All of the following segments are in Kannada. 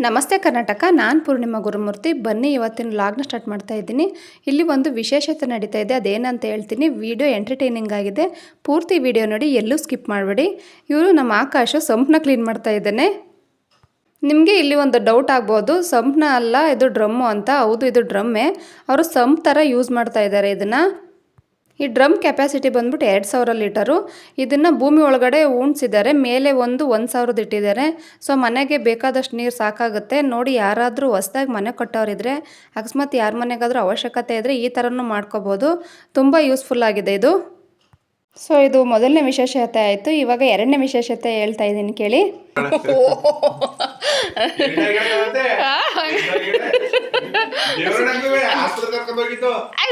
ನಮಸ್ತೆ ಕರ್ನಾಟಕ, ನಾನು ಪೂರ್ಣಿಮಾ ಗುರುಮೂರ್ತಿ. ಬನ್ನಿ ಇವತ್ತಿನ ವ್ಲಾಗ್ನ ಸ್ಟಾರ್ಟ್ ಮಾಡ್ತಾ ಇದ್ದೀನಿ. ಇಲ್ಲಿ ಒಂದು ವಿಶೇಷತೆ ನಡೀತಾ ಇದೆ, ಅದೇನಂತ ಹೇಳ್ತೀನಿ. ವಿಡಿಯೋ ಎಂಟರ್ಟೈನಿಂಗ್ ಆಗಿದೆ, ಪೂರ್ತಿ ವಿಡಿಯೋ ನೋಡಿ, ಎಲ್ಲೂ ಸ್ಕಿಪ್ ಮಾಡಬೇಡಿ. ಇವರು ನಮ್ಮ ಆಕಾಶ ಸಂಪ್ನ ಕ್ಲೀನ್ ಮಾಡ್ತಾ ಇದ್ದಾನೆ. ನಿಮಗೆ ಇಲ್ಲಿ ಒಂದು ಡೌಟ್ ಆಗ್ಬೋದು, ಸಂಪ್ನ ಅಲ್ಲ ಇದು ಡ್ರಮ್ಮು ಅಂತ. ಹೌದು, ಇದು ಡ್ರಮ್ಮೇ. ಅವರು ಸಂಪ್ ಥರ ಯೂಸ್ ಮಾಡ್ತಾ ಇದ್ದಾರೆ ಇದನ್ನು. ಈ ಡ್ರಮ್ ಕೆಪಾಸಿಟಿ ಬಂದ್ಬಿಟ್ಟು 2000 ಲೀಟರು. ಇದನ್ನು ಭೂಮಿ ಒಳಗಡೆ ಉಣಿಸಿದ್ದಾರೆ, ಮೇಲೆ 1000 ಇಟ್ಟಿದ್ದಾರೆ. ಸೊ ಮನೆಗೆ ಬೇಕಾದಷ್ಟು ನೀರು ಸಾಕಾಗುತ್ತೆ. ನೋಡಿ, ಯಾರಾದರೂ ಹೊಸದಾಗಿ ಮನೆ ಕಟ್ಟೋರಿದ್ರೆ, ಅಕಸ್ಮಾತ್ ಯಾರ ಮನೆಗಾದರೂ ಅವಶ್ಯಕತೆ ಇದ್ದರೆ ಈ ಥರನೂ ಮಾಡ್ಕೋಬೋದು. ತುಂಬ ಯೂಸ್ಫುಲ್ ಆಗಿದೆ ಇದು. ಸೊ ಇದು ಮೊದಲನೇ ವಿಶೇಷತೆ ಆಯಿತು. ಇವಾಗ ಎರಡನೇ ವಿಶೇಷತೆ ಹೇಳ್ತಾ ಇದ್ದೀನಿ ಕೇಳಿ.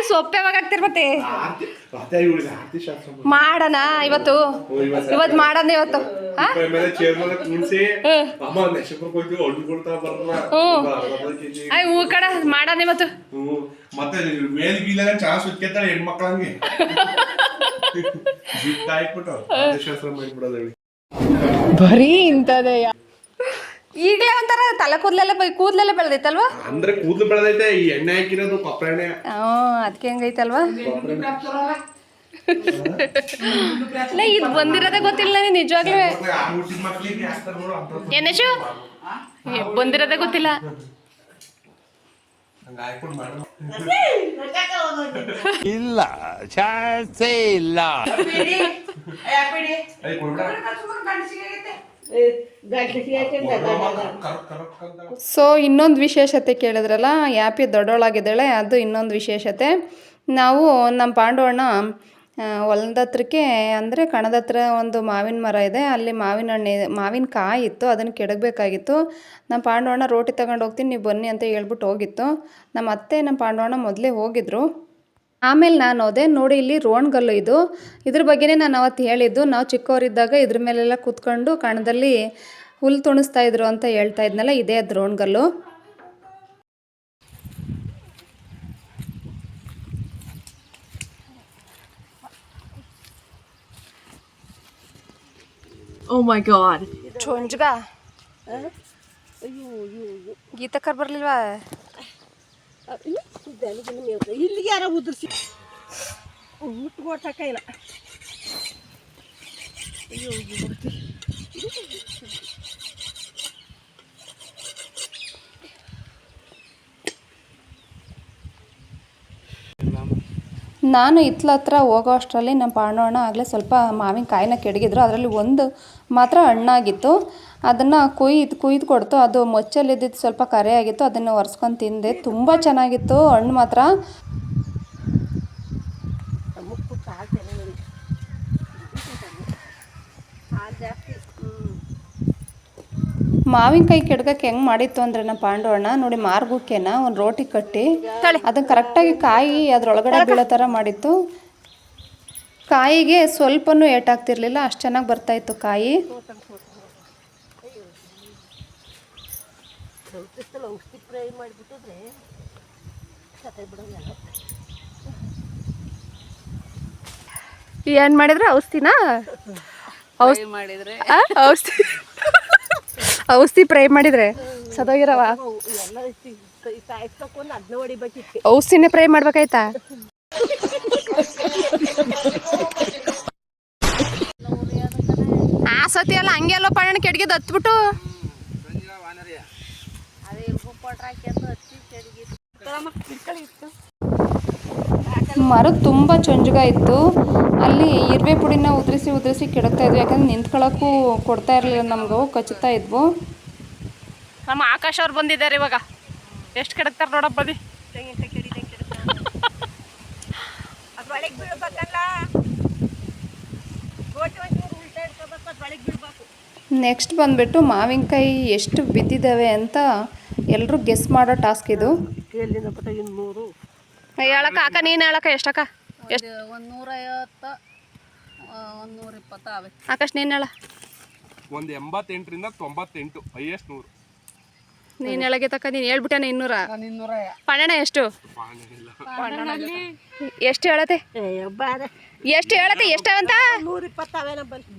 ಸೊಪ್ಪೆ ಯಾವಾಗ ಮತ್ತೆ ಮಾಡೋಣ ಇವತ್ತು ಮಾಡೋಣ ಇವತ್ತು. ಹೂ ಕಡ ಮಾಡೋಣ ಇವತ್ತು. ಮತ್ತೆ ಮೇಲ್ ಗೀಲಾಗ ಚೆನ್ನಾಗಿ ಸುತ್ಕೆತ್ತಾಳೆ ಹೆಣ್ಮಕ್ಳಂಗೆ ಬರೀ ಇಂಥದೇ. ಈಗಲೇ ಒಂಥರ ತಲೆ ಕೂದಲೆಲ್ಲ ಬೆಳೆದೈತಲ್ವಾ? ಅಂದ್ರೆ ಕೂದಲು ಬೆಳೆದೈತೆ, ಈ ಎಣ್ಣೆ ಹಾಕಿರೋದು ಕೊಪ್ಪರ ಎಣ್ಣೆ. ಅದಕ್ಕೆ ಹೆಂಗೈತಲ್ವಾ? ಇದು ಬಂದಿರೋದೇ ಗೊತ್ತಿಲ್ಲ ನನಗೆ ನಿಜವಾಗ್ಲೂ. ಏನೇಶು ಬಂದಿರೋದೇ ಗೊತ್ತಿಲ್ಲ. ಇಲ್ಲ ಚಾನ್ಸೇ ಇಲ್ಲ. ಸೊ ಇನ್ನೊಂದು ವಿಶೇಷತೆ ಕೇಳಿದ್ರಲ್ಲ, ಯಾಪಿ ದೊಡ್ಡೋಳಾಗಿದ್ದಾಳೆ, ಅದು ಇನ್ನೊಂದು ವಿಶೇಷತೆ. ನಾವು ನಮ್ಮ ಪಾಂಡವಣ್ಣ ಹೊಲದ ಹತ್ರಕ್ಕೆ ಅಂದರೆ ಕಣದ ಹತ್ರ ಒಂದು ಮಾವಿನ ಮರ ಇದೆ, ಅಲ್ಲಿ ಮಾವಿನ ಕಾಯಿ ಇತ್ತು, ಅದನ್ನು ಕೆಡಗಬೇಕಾಗಿತ್ತು. ನಮ್ಮ ಪಾಂಡವಣ್ಣ ರೋಟಿ ತಗೊಂಡು ಹೋಗ್ತೀನಿ, ನೀವು ಬನ್ನಿ ಅಂತ ಹೇಳ್ಬಿಟ್ಟು ಹೋಗಿತ್ತು. ನಮ್ಮ ಅತ್ತೆ ನಮ್ಮ ಪಾಂಡವಣ್ಣ ಮೊದಲೇ ಹೋಗಿದ್ರು. ಆಮೇಲೆ ನಾನು ಹೋದೆ. ನೋಡಿ, ಇಲ್ಲಿ ರೋಣ್ಗಲ್ಲು ಇದು. ಇದ್ರ ಬಗ್ಗೆನೇ ನಾನು ಅವತ್ತು ಹೇಳಿದ್ದು. ನಾವು ಚಿಕ್ಕವರಿದ್ದಾಗ ಇದ್ರ ಮೇಲೆಲ್ಲ ಕೂತ್ಕೊಂಡು ಕಣದಲ್ಲಿ ಹುಲ್ಲು ತುಣಿಸ್ತಾ ಇದ್ರು ಅಂತ ಹೇಳ್ತಾ ಇದ್ನಲ್ಲ, ಇದೇ ಅದು ರೋಣ್ಗಲ್ಲು. Oh my god. ಚೊಂಜ್ಗ ಗೀತಕ್ಕರ್ ಬರ್ಲಿಲ್ವಾ? ಇಲ್ಲಿ ಯಾರ ಉದುರ್ಸಿ ಮುಟ್ಕೊಟ್ಟಕ ಇಲ್ಲ. ಅಯ್ಯೋ ನಾನು ಹಿತ್ಲ ಹತ್ರ ಹೋಗೋ ಅಷ್ಟರಲ್ಲಿ ನಮ್ಮ ಪಾಂಡವಣ್ಣ ಆಗಲೇ ಸ್ವಲ್ಪ ಮಾವಿನಕಾಯಿನ ಕೆಡಗಿದ್ರು. ಅದರಲ್ಲಿ ಒಂದು ಮಾತ್ರ ಹಣ್ಣಾಗಿತ್ತು. ಅದನ್ನು ಕುಯ್ದು ಕೊಡ್ತು. ಅದು ಮೊಚ್ಚಲ್ಲಿದ್ದಿದ್ದು ಸ್ವಲ್ಪ ಕರೆ ಆಗಿತ್ತು, ಅದನ್ನು ಒರೆಸ್ಕೊಂಡು ತಿಂದೆ. ತುಂಬ ಚೆನ್ನಾಗಿತ್ತು ಹಣ್ಣು ಮಾತ್ರ. ಮಾವಿನಕಾಯಿ ಕೆಡ್ಗಕ್ಕೆ ಹೆಂಗೆ ಮಾಡಿತ್ತು ಅಂದರೆ ನಮ್ಮ ಪಾಂಡವಣ್ಣ ನೋಡಿ, ಮಾರ್ಗುಕ್ಕೆನ ಒಂದು ರೋಟಿ ಕಟ್ಟಿ ಅದನ್ನು ಕರೆಕ್ಟಾಗಿ ಕಾಯಿ ಅದರೊಳಗಡೆ ಬೀಳೋ ಥರ ಮಾಡಿತ್ತು. ಕಾಯಿಗೆ ಸ್ವಲ್ಪನೂ ಏಟಾಗ್ತಿರ್ಲಿಲ್ಲ, ಅಷ್ಟು ಚೆನ್ನಾಗಿ ಬರ್ತಾಯಿತ್ತು ಕಾಯಿ. ಏನು ಮಾಡಿದ್ರೆ ಔಷಧಿನ ಔಷಧಿ ಫ್ರೈ ಮಾಡಿದ್ರೆ ಸದೋಗಿರವ ಔಷಧಿನೇ ಫ್ರೈ ಮಾಡ್ಬೇಕಾಯ್ತಾ? ಆ ಸತಿ ಎಲ್ಲ ಹಂಗೆ ಅಲ್ಲ ಪಣ್ಣ ಕೆಡ್ಗಿದ್ದು ಹತ್ಬಿಟ್ಟು ಮರದ ತುಂಬ ಚೊಂಜುಗ ಇತ್ತು. ಅಲ್ಲಿ ಇರುವೆ ಪುಡಿನ ಉದುರಿಸಿ ಕೆಡಕ್ತಾ ಇದ್ವಿ, ಯಾಕಂದ್ರೆ ನಿಂತ್ಕೊಳ್ಳೋಕ್ಕೂ ಕೊಡ್ತಾ ಇರಲಿಲ್ಲ ನಮಗೂ, ಕಚ್ಚುತ್ತಾ ಇದ್ವು. ನಮ್ಮ ಆಕಾಶ ಅವ್ರು ಬಂದಿದ್ದಾರೆ ಇವಾಗ. ಎಷ್ಟು ಕೆಡಕ್ತಾರೆ ನೋಡಪ್ಪ, ಬನ್ನಿ. ನೆಕ್ಸ್ಟ್ ಬಂದುಬಿಟ್ಟು ಮಾವಿನಕಾಯಿ ಎಷ್ಟು ಬಿದ್ದಿದ್ದಾವೆ ಅಂತ ಎಲ್ಲರೂ ಗೆಸ್ ಮಾಡೋ ಟಾಸ್ಕ್ ಇದು. ಹೇಳಕ್ಕ ಅಕ್ಕ, ನೀನು ಹೇಳಕ್ಕ ಎಷ್ಟಕ್ಕ? ಎಷ್ಟು? 150 120 ಆಕಾಶ್ ನೀನು ಹೇಳ. 88 ರಿಂದ 98 ಹೈಯೆಸ್ಟ್ 100. ನೀನು ಹೇಳಗಿತಕ್ಕ, ನೀನು ಹೇಳ್ಬಿಟ್ಟೇನೆ 200. ಪಣಣ ಎಷ್ಟು? ಎಷ್ಟು ಹೇಳತ್ತೆ? ಎಷ್ಟು ಹೇಳತ್ತೆ? ಎಷ್ಟು ಅಂತ? 120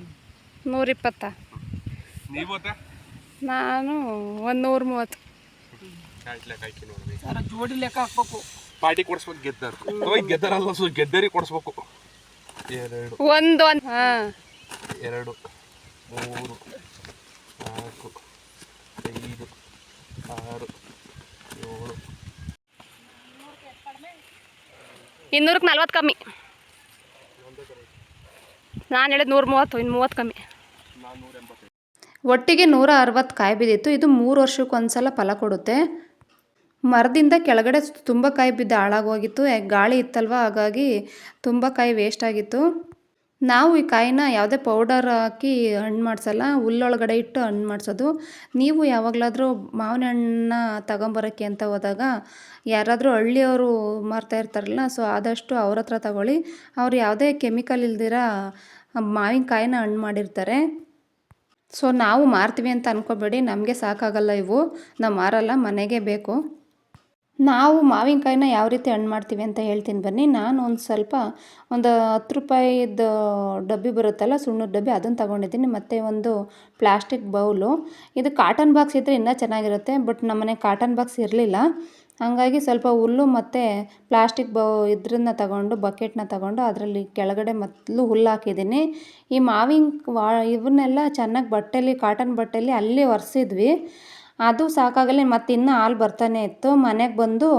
120. ನೀವು ನಾನು 130. ಜೋಡಿ ಲೆಕ್ಕ ಹಾಕ್ಬೇಕು. ಪಾರ್ಟಿ ಕೊಡಿಸ್ಬೇಕು ಗೆದ್ದಾರಲ್ಲ ಗೆದ್ದರಿ ಕೊಡಿಸ್ಬೇಕು. 1 ಹಾಂ 2 3 4 5 6 7 200ಕ್ಕೆ 40 ಕಮ್ಮಿ. ನಾನು ಹೇಳಿದ 130, ಇನ್ನು 30 ಕಮ್ಮಿ. ಒಟ್ಟಿಗೆ 160 ಕಾಯಿ ಬಿದ್ದಿತ್ತು. ಇದು 3 ವರ್ಷಕ್ಕೊಂದ್ಸಲ ಫಲ ಕೊಡುತ್ತೆ. ಮರದಿಂದ ಕೆಳಗಡೆ ತುಂಬ ಕಾಯಿ ಬಿದ್ದು ಹಾಳಾಗೋಗಿತ್ತು. ಗಾಳಿ ಇತ್ತಲ್ವ, ಹಾಗಾಗಿ ತುಂಬ ಕಾಯಿ ವೇಸ್ಟ್ ಆಗಿತ್ತು. ನಾವು ಈ ಕಾಯಿನ ಯಾವುದೇ ಪೌಡರ್ ಹಾಕಿ ಹಣ್ಣು ಮಾಡಿಸಲ್ಲ, ಹುಲ್ಲೊಳಗಡೆ ಇಟ್ಟು ಹಣ್ಣು ಮಾಡಿಸೋದು. ನೀವು ಯಾವಾಗಲಾದರೂ ಮಾವಿನ ಹಣ್ಣನ್ನ ತಗೊಂಬರೋಕ್ಕೆ ಅಂತ ಹೋದಾಗ ಯಾರಾದರೂ ಹಳ್ಳಿಯವರು ಮಾರ್ತಾ ಇರ್ತಾರಲ್ಲ, ಸೊ ಆದಷ್ಟು ಅವ್ರ ಹತ್ರ ತಗೊಳ್ಳಿ. ಅವ್ರು ಯಾವುದೇ ಕೆಮಿಕಲ್ ಇಲ್ದಿರ ಮಾವಿನಕಾಯಿನ ಹಣ್ಣು ಮಾಡಿರ್ತಾರೆ. ಸೊ ನಾವು ಮಾರ್ತೀವಿ ಅಂತ ಅಂದ್ಕೋಬೇಡಿ, ನಮಗೆ ಸಾಕಾಗಲ್ಲ ಇವು, ನಾವು ಮಾರಲ್ಲ, ಮನೆಗೆ ಬೇಕು. ನಾವು ಮಾವಿನಕಾಯಿನ ಯಾವ ರೀತಿ ಹಣ್ಣು ಮಾಡ್ತೀವಿ ಅಂತ ಹೇಳ್ತೀನಿ ಬನ್ನಿ. ನಾನು ಒಂದು 10 ರೂಪಾಯಿದು ಡಬ್ಬಿ ಬರುತ್ತಲ್ಲ, ಸುಣ್ಣದ ಡಬ್ಬಿ, ಅದನ್ನು ತೊಗೊಂಡಿದ್ದೀನಿ. ಮತ್ತು ಒಂದು ಪ್ಲಾಸ್ಟಿಕ್ ಬೌಲು. ಇದು ಕಾಟನ್ ಬಾಕ್ಸ್ ಇದ್ದರೆ ಇನ್ನೂ ಚೆನ್ನಾಗಿರುತ್ತೆ, ಬಟ್ ನಮ್ಮನೆ ಕಾಟನ್ ಬಾಕ್ಸ್ ಇರಲಿಲ್ಲ. ಹಾಗಾಗಿ ಸ್ವಲ್ಪ ಹುಲ್ಲು ಮತ್ತು ಪ್ಲಾಸ್ಟಿಕ್ ಇದನ್ನ ತಗೊಂಡು, ಬಕೆಟ್ನ ತಗೊಂಡು ಅದರಲ್ಲಿ ಕೆಳಗಡೆ ಮೊದಲು ಹುಲ್ಲು ಹಾಕಿದ್ದೀನಿ. ಈ ಇವನ್ನೆಲ್ಲ ಚೆನ್ನಾಗಿ ಬಟ್ಟೆಲಿ, ಕಾಟನ್ ಬಟ್ಟೆಲಿ ಅಲ್ಲಿ ಒರೆಸಿದ್ವಿ. ಅದು ಸಾಕಾಗಲಿ, ಮತ್ತು ಇನ್ನೂ ಹಾಲು ಬರ್ತಾನೆ ಇತ್ತು. ಮನೆಗೆ ಬಂದು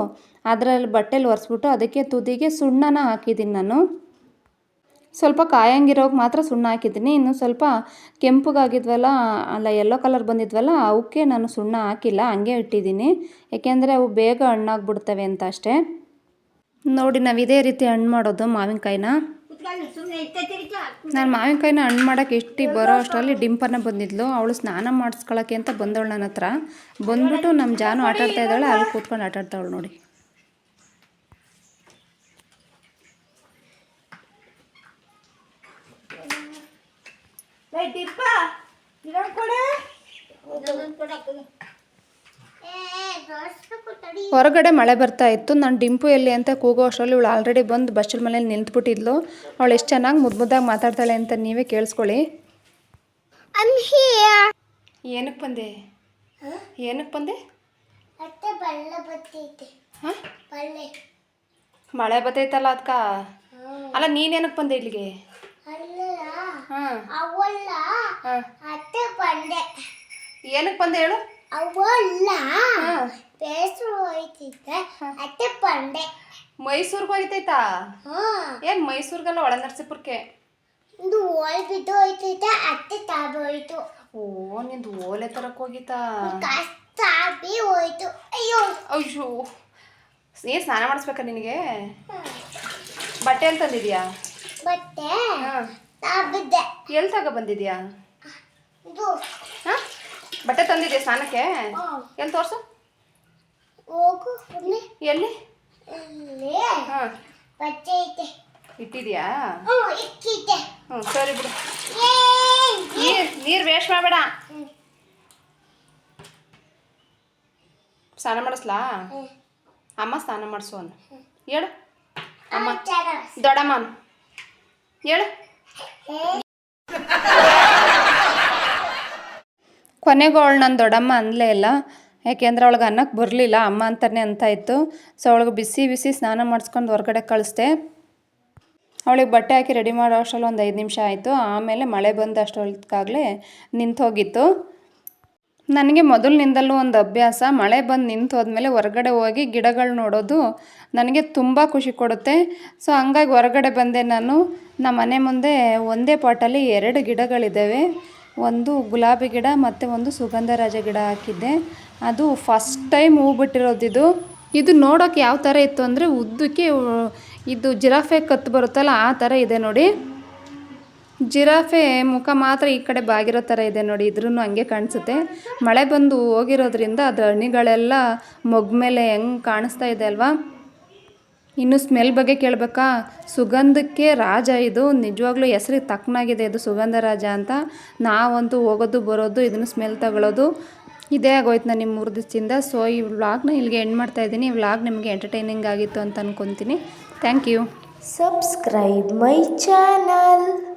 ಅದರಲ್ಲಿ ಬಟ್ಟೆಲಿ ಒರೆಸ್ಬಿಟ್ಟು ಅದಕ್ಕೆ ತುದಿಗೆ ಸುಣ್ಣನ ಹಾಕಿದ್ದೀನಿ ನಾನು. ಸ್ವಲ್ಪ ಕಾಯಂಗಿರೋಕೆ ಮಾತ್ರ ಸುಣ್ಣ ಹಾಕಿದ್ದೀನಿ. ಇನ್ನು ಸ್ವಲ್ಪ ಕೆಂಪಗಾಗಿದ್ವಲ್ಲ, ಅಲ್ಲ ಯೆಲ್ಲೋ ಕಲರ್ ಬಂದಿದ್ವಲ್ಲ, ಅವಕ್ಕೆ ನಾನು ಸುಣ್ಣ ಹಾಕಿಲ್ಲ, ಹಂಗೆ ಇಟ್ಟಿದ್ದೀನಿ. ಏಕೆಂದರೆ ಅವು ಬೇಗ ಹಣ್ಣಾಗ್ಬಿಡ್ತವೆ ಅಂತ ಅಷ್ಟೇ. ನೋಡಿ, ನಾವು ಇದೇ ರೀತಿ ಹಣ್ಣು ಮಾಡೋದು ಮಾವಿನಕಾಯಿನ. ನಾನು ಮಾವಿನಕಾಯಿನ ಹಣ್ಣು ಮಾಡೋಕ್ಕೆ ಬರೋ ಅಷ್ಟರಲ್ಲಿ ಡಿಂಪನ್ನ ಬಂದಿದ್ಲು. ಅವಳು ಸ್ನಾನ ಮಾಡಿಸ್ಕೊಳ್ಳೋಕ್ಕೆ ಅಂತ ಬಂದವಳು ನನ್ನ ಹತ್ರ. ಬಂದ್ಬಿಟ್ಟು ನಮ್ಮ ಜಾನು ಆಟಾಡ್ತಾ ಇದ್ದಾಳೆ, ಅಲ್ಲಿ ಕೂತ್ಕೊಂಡು ಆಟಾಡ್ತಾವಳು ನೋಡಿ. ಹೊರಗಡೆ ಮಳೆ ಬರ್ತಾ ಇತ್ತು. ನಾನು ಡಿಂಪು ಎಲ್ಲಿ ಅಂತ ಕೂಗೋ ಅಷ್ಟರಲ್ಲಿ ಇವಳು ಆಲ್ರೆಡಿ ಬಂದು ಬಸ್ಟಲ್ ಮನೇಲಿ ನಿಂತ್ಬಿಟ್ಟಿದ್ಲು. ಅವಳು ಎಷ್ಟು ಚೆನ್ನಾಗಿ ಮುದ್ದಾಗಿ ಮಾತಾಡ್ತಾಳೆ ಅಂತ ನೀವೇ ಕೇಳಿಸ್ಕೊಳ್ಳಿ. ಏನಕ್ಕೆ ಬಂದೆ? ಏನಕ್ಕೆ ಬಂದೆ? ಮಳೆ ಬರ್ತೈತಲ್ಲ ಅದಕ್ಕ. ಅಲ್ಲ, ನೀನೇನಕ್ಕೆ ಬಂದೆ ಇಲ್ಲಿಗೆ? ಏನಕ್ಕೆ ಬಂದೆ ಹೇಳು? ಮೈಸೂರ್ಗೆ ಹೋಯ್ತೈತಾ? ಏನ್ ಮೈಸೂರ್ಗಲ್ಲ, ಒಳ ನರಸೀಪುರಕ್ಕೆ. ಓ, ನಿಂದು ಓಲೆ ತರಕ್ ಹೋಗಿತ್ತಾ? ಅಯ್ಯೋ, ಏನ್ ಸ್ನಾನ ಮಾಡಿಸ್ಬೇಕಾ ನಿನಗೆ? ಬಟ್ಟೆ ಎಲ್ಲಿ ತಂದಿದ್ಯಾ? ಎಲ್ಲಿ ತಗೋ ಬಂದಿದ್ಯಾ? ಬಟ್ಟೆ ತಂದಿದ್ಯಾ ಸ್ನಾನಕ್ಕೆ? ಎಲ್ಲಿ ತೋರ್ಸು. ಎಲ್ಲಿ? ಇಟ್ಟಿದ್ಯಾ? ಸರಿ ಬಿಡು. ನೀರು ವೇಸ್ಟ್ ಮಾಡಬೇಡ. ಸ್ನಾನ ಮಾಡಿಸ್ಲಾ? ಅಮ್ಮ ಸ್ನಾನ ಮಾಡಿಸು ಅನ್ನು ಹೇಳು. ಅಮ್ಮ ದೊಡ್ಡಮ್ಮ ಹೇಳು. ಕೊನೆಗೂ ಅವಳು ನನ್ನ ದೊಡ್ಡಮ್ಮ ಅನ್ನಲೇ ಇಲ್ಲ, ಯಾಕೆಂದ್ರೆ ಅವಳಿಗೆ ಅನ್ನಕ್ಕೆ ಬರಲಿಲ್ಲ, ಅಮ್ಮ ಅಂತಾನೆ ಅಂತ ಇತ್ತು. ಸೊ ಅವಳಿಗೆ ಬಿಸಿ ಬಿಸಿ ಸ್ನಾನ ಮಾಡಿಸ್ಕೊಂಡು ಹೊರಗಡೆ ಕಳಿಸ್ದೆ. ಅವಳಿಗೆ ಬಟ್ಟೆ ಹಾಕಿ ರೆಡಿ ಮಾಡೋ ಅಷ್ಟರಲ್ಲಿ ಒಂದು 5 ನಿಮಿಷ ಆಯಿತು. ಆಮೇಲೆ ಮಳೆ ಬಂದು ಅಷ್ಟೊತ್ತಿಗಾಗಲೇ ನಿಂತು ಹೋಗಿತ್ತು. ನನಗೆ ಮೊದಲಿನಿಂದಲೂ ಒಂದು ಅಭ್ಯಾಸ, ಮಳೆ ಬಂದು ನಿಂತು ಹೋದ್ಮೇಲೆ ಹೊರಗಡೆ ಹೋಗಿ ಗಿಡಗಳು ನೋಡೋದು ನನಗೆ ತುಂಬ ಖುಷಿ ಕೊಡುತ್ತೆ. ಸೊ ಹಂಗಾಗಿ ಹೊರಗಡೆ ಬಂದೆ ನಾನು. ನಮ್ಮ ಮನೆ ಮುಂದೆ ಒಂದೇ ಪಾಟಲ್ಲಿ 2 ಗಿಡಗಳಿದ್ದಾವೆ. ಒಂದು ಗುಲಾಬಿ ಗಿಡ ಮತ್ತು ಒಂದು ಸುಗಂಧರಾಜ ಗಿಡ ಹಾಕಿದ್ದೆ. ಅದು ಫಸ್ಟ್ ಟೈಮ್ ಹೂ ಬಿಟ್ಟಿರೋದಿದು. ಇದು ನೋಡೋಕೆ ಯಾವ ಥರ ಇತ್ತು ಅಂದರೆ, ಉದ್ದಕ್ಕೆ ಇದು ಜಿರಾಫೆ ಕತ್ತು ಬರುತ್ತಲ್ಲ, ಆ ಥರ ಇದೆ ನೋಡಿ. ಜಿರಾಫೆ ಮುಖ ಮಾತ್ರ ಈ ಕಡೆ ಬಾಗಿರೋ ಥರ ಇದೆ ನೋಡಿ. ಇದ್ರೂ ಹಂಗೆ ಕಾಣಿಸುತ್ತೆ. ಮಳೆ ಬಂದು ಹೋಗಿರೋದ್ರಿಂದ ಅದು ಹಣ್ಣಿಗಳೆಲ್ಲ ಮೊಗ್ಗ ಮೇಲೆ ಹೆಂಗೆ ಕಾಣಿಸ್ತಾ ಇದೆ ಅಲ್ವಾ. ಇನ್ನು ಸ್ಮೆಲ್ ಬಗ್ಗೆ ಕೇಳಬೇಕಾ? ಸುಗಂಧಕ್ಕೆ ರಾಜ ಇದು. ನಿಜವಾಗ್ಲೂ ಹೆಸರಿಗೆ ತಕ್ಕನಾಗಿದೆ ಇದು, ಸುಗಂಧರಾಜ ಅಂತ. ನಾವಂತೂ ಹೋಗೋದು ಬರೋದು ಇದನ್ನು ಸ್ಮೆಲ್ ತಗೊಳ್ಳೋದು ಇದೇ ಆಗೋಯ್ತು ನನಗೆ 3 ದಿವಸದಿಂದ. ಸೊ ಈ ವ್ಲಾಗ್ನ ಇಲ್ಲಿಗೆ ಎಂಡ್ ಮಾಡ್ತಾಯಿದ್ದೀನಿ. ಈ ವ್ಲಾಗ್ ನಿಮಗೆ ಎಂಟರ್ಟೈನಿಂಗ್ ಆಗಿತ್ತು ಅಂತ ಅಂದ್ಕೊತೀನಿ. Thank you. Subscribe my channel.